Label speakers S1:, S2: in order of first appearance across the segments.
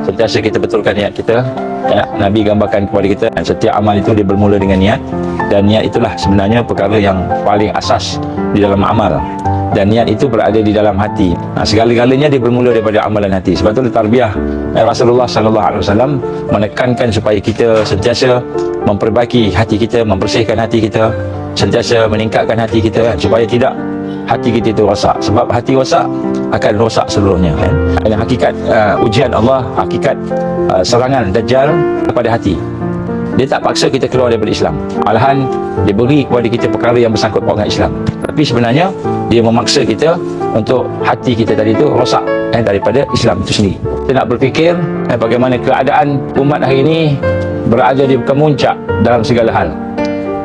S1: sentiasa kita betulkan niat kita. Ya, Nabi gambarkan kepada kita, setiap amal itu dia bermula dengan niat, dan niat itulah sebenarnya perkara yang paling asas di dalam amal, dan niat itu berada di dalam hati. Segala-galanya dia bermula daripada amalan hati. Sebab itu tarbiyah Rasulullah SAW menekankan supaya kita sentiasa memperbaiki hati kita, membersihkan hati kita, sentiasa meningkatkan hati kita, supaya tidak hati kita itu rosak. Sebab hati rosak akan rosak seluruhnya, kan? Dan hakikat ujian Allah, hakikat serangan Dajjal kepada hati. Dia tak paksa kita keluar daripada Islam, malahan dia beri kepada kita perkara yang bersangkut paut dengan Islam. Tapi sebenarnya dia memaksa kita untuk hati kita tadi itu rosak daripada Islam itu sendiri. Kita nak berfikir bagaimana keadaan umat hari ini berada di kemuncak dalam segala hal.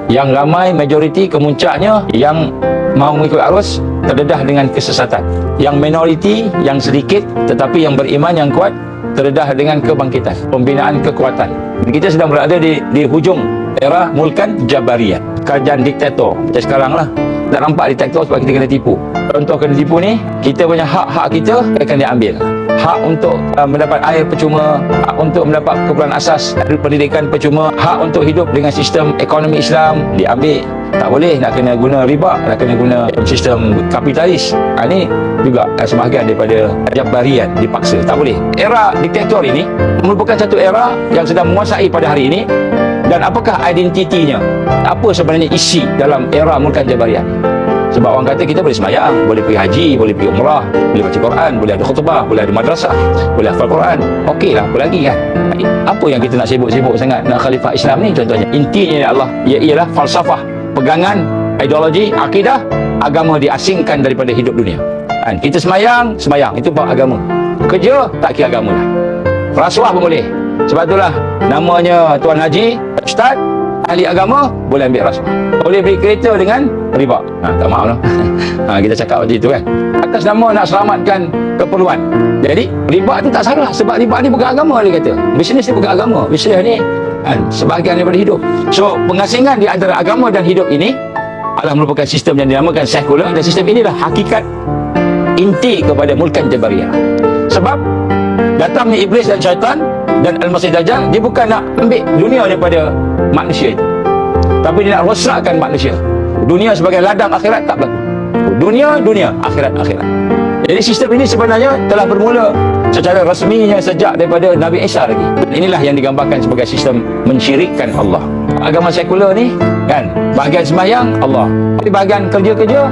S1: Yang ramai, majoriti kemuncaknya yang mau mengikut arus terdedah dengan kesesatan. Yang minoriti, yang sedikit tetapi yang beriman, yang kuat, terdedah dengan kebangkitan, pembinaan kekuatan. Kita sedang berada di hujung era mulkan jabariyah, kerajaan diktator macam sekarang lah. Tak nampak diktator sebab kita kena tipu. Contoh kena tipu ni, kita punya hak-hak kita akan diambil. Hak untuk mendapat air percuma, hak untuk mendapat keperluan asas pendidikan percuma, hak untuk hidup dengan sistem ekonomi Islam diambil. Tak boleh, nak kena guna riba, nak kena guna sistem kapitalis. Ini juga sebahagian daripada jabarian, dipaksa. Tak boleh. Era diktator ini merupakan satu era yang sedang menguasai pada hari ini. Dan apakah identitinya? Apa sebenarnya isi dalam era mulkan jabarian? Sebab orang kata kita boleh sembahyang, boleh pergi haji, boleh pergi umrah, boleh baca Quran, boleh ada khutbah, boleh ada madrasah, boleh hafal Quran. Okeylah, apa lagi kan? Apa yang kita nak sibuk-sibuk sangat nak khalifah Islam ni contohnya? Intinya ya Allah, ialah falsafah, pegangan, ideologi, akidah, agama diasingkan daripada hidup dunia. Kita sembahyang, itu bab agama. Kerja, tak kira agama lah. Rasuah pun boleh. Sebab itulah namanya Tuan Haji, Ustaz, ahli agama, boleh ambil rasuah. Boleh beli kereta dengan riba. Tak maaf lah. Kita cakap macam itu kan. Atas nama nak selamatkan keperluan. Jadi, riba tu tak salah. Sebab riba ni bukan agama, dia kata. Bisnes ni bukan agama. Bisnes ni sebahagian daripada hidup. So, pengasingan di antara agama dan hidup ini adalah merupakan sistem yang dinamakan sekular. Dan sistem inilah hakikat inti kepada mulkan jabariyah. Sebab datangnya iblis dan syaitan dan Al-Masih Dajjal, dia bukan nak ambil dunia daripada manusia itu, tapi dia nak rosakkan manusia. Dunia sebagai ladang akhirat tak berlaku. Dunia, akhirat. Jadi sistem ini sebenarnya telah bermula secara rasminya sejak daripada Nabi Isa lagi. Inilah yang digambarkan sebagai sistem mensyirikkan Allah. Agama sekular ni kan, bahagian sembahyang Allah, tapi bahagian kerja-kerja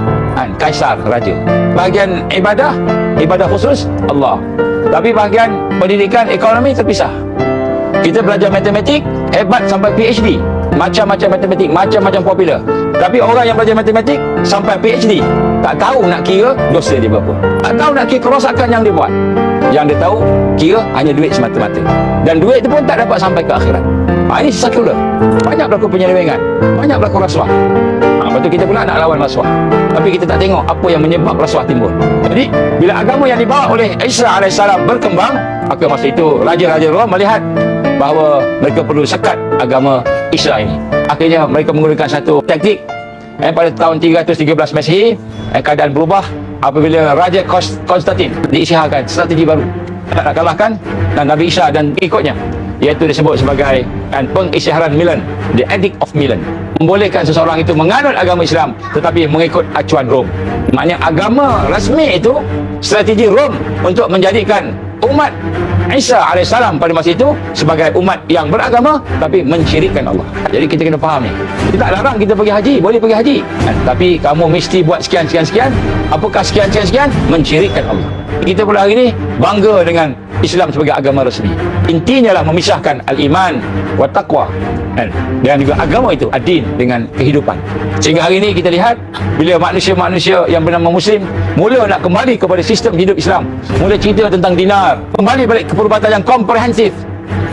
S1: kaisar, raja. Bahagian ibadah khusus Allah. Tapi bahagian pendidikan, ekonomi terpisah. Kita belajar matematik hebat sampai PhD, macam-macam matematik, macam-macam popular. Tapi orang yang belajar matematik sampai PhD tak tahu nak kira dosa dia berapa, tak tahu nak kira kerosakan yang dia buat. Yang dia tahu kira hanya duit semata-mata, dan duit itu pun tak dapat sampai ke akhirat. Ini sekular. Banyak berlaku penyelewengan, banyak berlaku rasuah. Lepas tu kita pula nak lawan rasuah, tapi kita tak tengok apa yang menyebab rasuah timbul. Jadi bila agama yang dibawa oleh Isa AS berkembang, maka masa itu raja-raja Rom melihat bahawa mereka perlu sekat agama Isa ini. Akhirnya mereka menggunakan satu taktik. Pada tahun 313 Masihi, keadaan berubah apabila Raja Konstantin diisytiharkan strategi baru nak kalahkan Nabi Isa dan ikutnya, iaitu disebut sebagai pengisytiharan Milan, the Edict of Milan. Membolehkan seseorang itu menganut agama Islam tetapi mengikut acuan Rom. Maknanya agama rasmi itu strategi Rom untuk menjadikan umat Isa AS pada masa itu sebagai umat yang beragama tapi mensyirikkan Allah. Jadi kita kena faham ni. Kita tak larang kita pergi haji, boleh pergi haji, tapi kamu mesti buat sekian. Apakah sekian? Mensyirikkan Allah. Kita pula hari ini bangga dengan Islam sebagai agama resmi. Intinya lah memisahkan al-iman wa taqwa, dan juga agama itu ad-din dengan kehidupan. Sehingga hari ini kita lihat bila manusia-manusia yang bernama Muslim mula nak kembali kepada sistem hidup Islam, mula cerita tentang dinar, kembali balik ke perubatan yang komprehensif.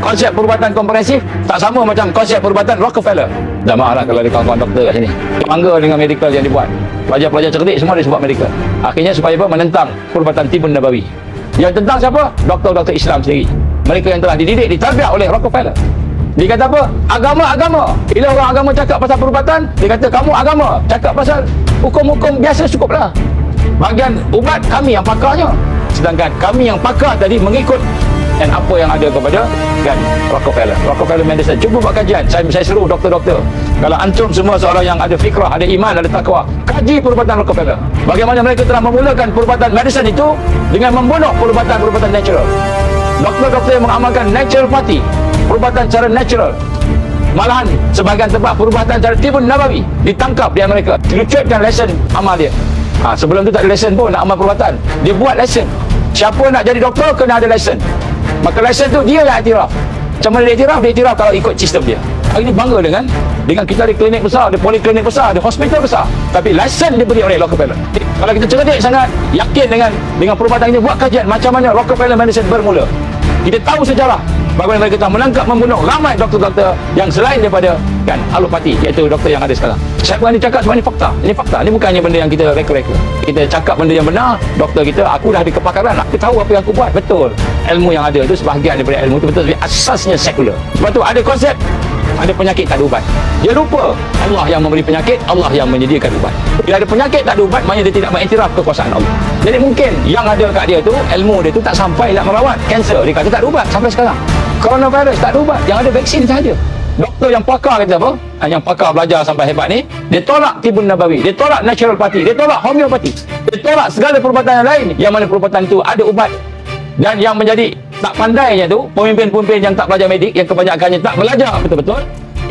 S1: Konsep perubatan komprehensif tak sama macam konsep perubatan Rockefeller. Dah maaf lah kalau ada kawan-kawan doktor kat sini, bangga dengan medical yang dibuat. Pelajar-pelajar cerdik semua dia sebut medical. Akhirnya supaya apa? Menentang perubatan Tibun Nabawi. Yang tentang siapa? Doktor-doktor Islam sendiri. Mereka yang telah dididik, ditarbiah oleh Rockefeller. Dia kata apa? Agama. Bila orang agama cakap pasal perubatan, dia kata kamu agama cakap pasal hukum-hukum biasa cukuplah. Bahagian ubat kami yang pakarnya. Sedangkan kami yang pakar tadi mengikut dan apa yang ada kepada kan Rockefeller Medicine. Cuba buat kajian. Saya seru doktor-doktor, kalau antum semua seorang yang ada fikrah, ada iman, ada takwa, kaji perubatan Rockefeller. Bagaimana mereka telah memulakan perubatan medicine itu dengan membunuh perubatan natural. Doktor-doktor yang mengamalkan natural party, perubatan secara natural. Malahan sebahagian tempat perubatan secara tibun nabawi ditangkap di Amerika, dilucutkan lesen amal dia. Sebelum tu tak ada lesen pun nak amal perubatan. Dia buat lesen. Siapa nak jadi doktor kena ada lesen. Maka lesen tu dia yang iktiraf. Macam mana dia iktiraf? Dia iktiraf kalau ikut sistem dia. Hari ni bangga dengan kita ada klinik besar, ada poliklinik besar, ada hospital besar, tapi lesen diberi oleh Rockefeller. Kalau kita cerdik sangat, yakin dengan perubatan ini, buat kajian macam mana Rockefeller Medicine bermula. Kita tahu sejarah bagaimana mereka telah menangkap, membunuh ramai doktor-doktor yang selain daripada kan alopati, iaitu doktor yang ada sekarang. Saya berani cakap sebab ini fakta. Ini fakta. Ini bukannya benda yang kita reka-reka. Kita cakap benda yang benar. Doktor kita, aku dah ada kepakaran, aku tahu apa yang aku buat. Betul. Ilmu yang ada itu sebahagian daripada ilmu itu betul, tapi asasnya sekular. Sebab tu ada konsep, ada penyakit tak ada ubat. Dia lupa Allah yang memberi penyakit, Allah yang menyediakan ubat. Bila ada penyakit tak ada ubat, maknanya dia tidak mengiktiraf kekuasaan Allah. Jadi mungkin yang ada kat dia tu, ilmu dia tu tak sampai nak merawat kanser. Dia kata tak ada ubat sampai sekarang. Coronavirus tak ada ubat, yang ada vaksin sahaja. Doktor yang pakar kata apa? Yang pakar belajar sampai hebat ni, dia tolak tibun nabawi, dia tolak natural party, dia tolak homeopati, dia tolak segala perubatan yang lain yang mana perubatan itu ada ubat. Dan yang menjadi tak pandainya tu, pemimpin-pemimpin yang tak belajar medik, yang kebanyakannya tak belajar betul-betul,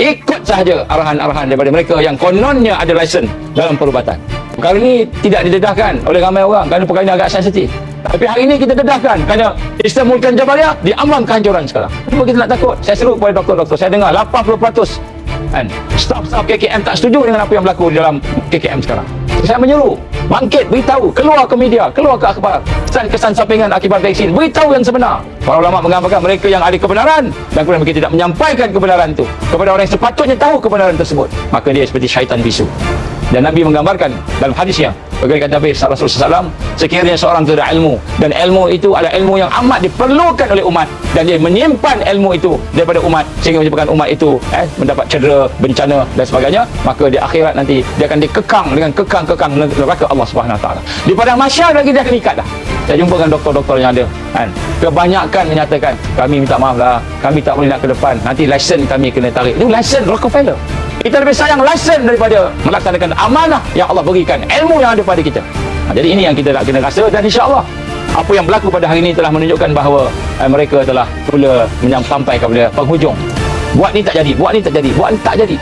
S1: ikut sahaja arahan-arahan daripada mereka yang kononnya ada lesen dalam perubatan. Perkara ini tidak didedahkan oleh ramai orang kerana perkara ini agak sensitif. Tapi hari ini kita dedahkan kerana sistem Mulkan Jabariyah diambang kehancuran sekarang. Kenapa kita nak takut? Saya seru kepada doktor-doktor. Saya dengar 80% kan, staf-staf KKM tak setuju dengan apa yang berlaku di dalam KKM sekarang. Saya menyeru, bangkit, beritahu, keluar ke media, keluar ke akhbar, kesan sampingan akibat vaksin, beritahu yang sebenar. Para ulama mengatakan mereka yang ada kebenaran dan kemudian mereka tidak menyampaikan kebenaran itu kepada orang yang sepatutnya tahu kebenaran tersebut, maka dia seperti syaitan bisu. Dan Nabi menggambarkan dalam hadisnya, bagaimana kata Nabi Rasulullah SAW, sekiranya seorang itu ada ilmu, dan ilmu itu adalah ilmu yang amat diperlukan oleh umat, dan dia menyimpan ilmu itu daripada umat sehingga menyebabkan umat itu mendapat cedera, bencana dan sebagainya, maka di akhirat nanti dia akan dikekang dengan kekang neraka Allah Subhanahu Wa Taala. Di padang mahsyar lagi dia akan ikat dah. Saya jumpa dengan doktor-doktor yang ada kan, kebanyakan menyatakan, kami minta maaf lah, kami tak boleh nak ke depan, nanti lesen kami kena tarik. Itu lesen Rockefeller. Kita lebih sayang lesen daripada melaksanakan amanah yang Allah berikan, ilmu yang ada pada kita. Jadi ini yang kita nak kena rasa, dan insya-Allah apa yang berlaku pada hari ini telah menunjukkan bahawa mereka telah mula sampai kepada penghujung. Buat ni tak jadi, buat ni tak jadi, buat ni tak jadi.